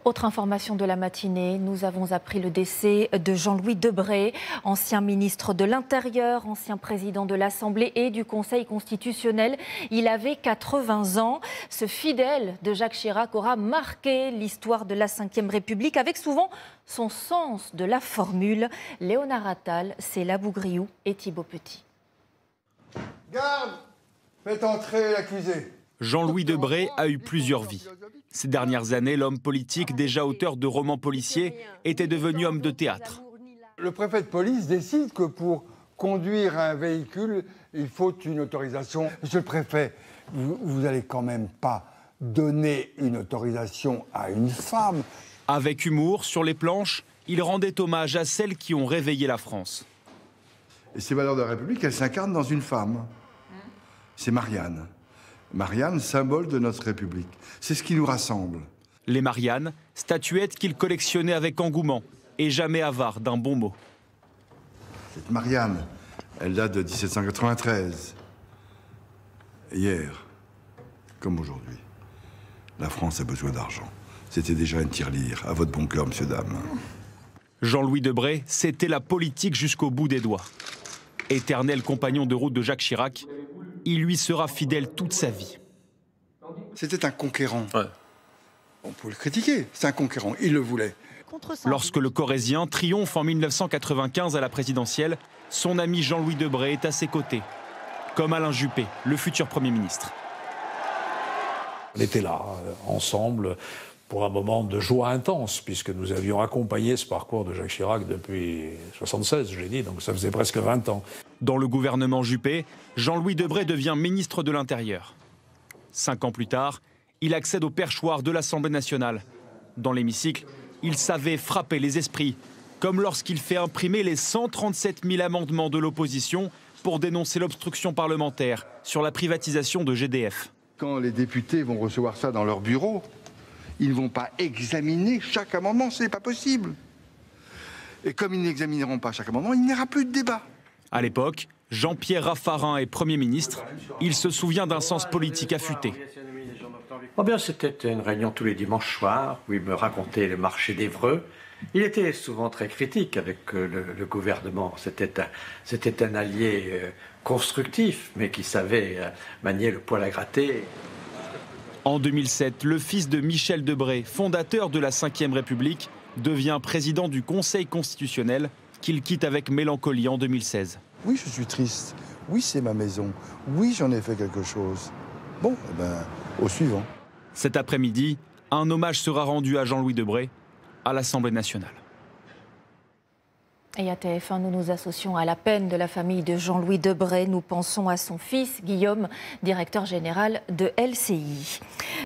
Autre information de la matinée, nous avons appris le décès de Jean-Louis Debré, ancien ministre de l'Intérieur, ancien président de l'Assemblée et du Conseil constitutionnel. Il avait 80 ans. Ce fidèle de Jacques Chirac aura marqué l'histoire de la Ve République avec souvent son sens de la formule. Léonard Attal, Céla Bougriou et Thibaut Petit. Garde, faites entrer l'accusé. Jean-Louis Debré a eu plusieurs vies. Ces dernières années, l'homme politique, déjà auteur de romans policiers, était devenu homme de théâtre. Le préfet de police décide que pour conduire un véhicule, il faut une autorisation. Monsieur le préfet, vous n'allez quand même pas donner une autorisation à une femme. Avec humour, sur les planches, il rendait hommage à celles qui ont réveillé la France. Et ces valeurs de la République, elles s'incarnent dans une femme. C'est Marianne. Marianne, symbole de notre République. C'est ce qui nous rassemble. Les Mariannes, statuettes qu'il collectionnait avec engouement et jamais avare d'un bon mot. Cette Marianne, elle date de 1793. Hier, comme aujourd'hui, la France a besoin d'argent. C'était déjà une tirelire. À votre bon cœur, monsieur, dame. Jean-Louis Debré, c'était la politique jusqu'au bout des doigts. Éternel compagnon de route de Jacques Chirac, il lui sera fidèle toute sa vie. C'était un conquérant. Ouais. On peut le critiquer, c'est un conquérant, il le voulait. Lorsque le Corrézien triomphe en 1995 à la présidentielle, son ami Jean-Louis Debré est à ses côtés, comme Alain Juppé, le futur Premier ministre. On était là, ensemble, pour un moment de joie intense, puisque nous avions accompagné ce parcours de Jacques Chirac depuis 1976, j'ai dit, donc ça faisait presque 20 ans. Dans le gouvernement Juppé, Jean-Louis Debré devient ministre de l'Intérieur. 5 ans plus tard, il accède au perchoir de l'Assemblée nationale. Dans l'hémicycle, il savait frapper les esprits, comme lorsqu'il fait imprimer les 137 000 amendements de l'opposition pour dénoncer l'obstruction parlementaire sur la privatisation de GDF. Quand les députés vont recevoir ça dans leur bureau, ils ne vont pas examiner chaque amendement, ce n'est pas possible. Et comme ils n'examineront pas chaque amendement, il n'y aura plus de débat. À l'époque, Jean-Pierre Raffarin est Premier ministre. Il se souvient d'un sens politique affûté. Oh bien, c'était une réunion tous les dimanches soirs où il me racontait le marché d'Évreux. Il était souvent très critique avec le gouvernement. C'était un allié constructif, mais qui savait manier le poil à gratter. En 2007, le fils de Michel Debré, fondateur de la Ve République, devient président du Conseil constitutionnel, qu'il quitte avec mélancolie en 2016. Oui, je suis triste. Oui, c'est ma maison. Oui, j'en ai fait quelque chose. Bon, eh ben, au suivant. Cet après-midi, un hommage sera rendu à Jean-Louis Debré à l'Assemblée nationale. Et à TF1, nous nous associons à la peine de la famille de Jean-Louis Debré. Nous pensons à son fils, Guillaume, directeur général de LCI.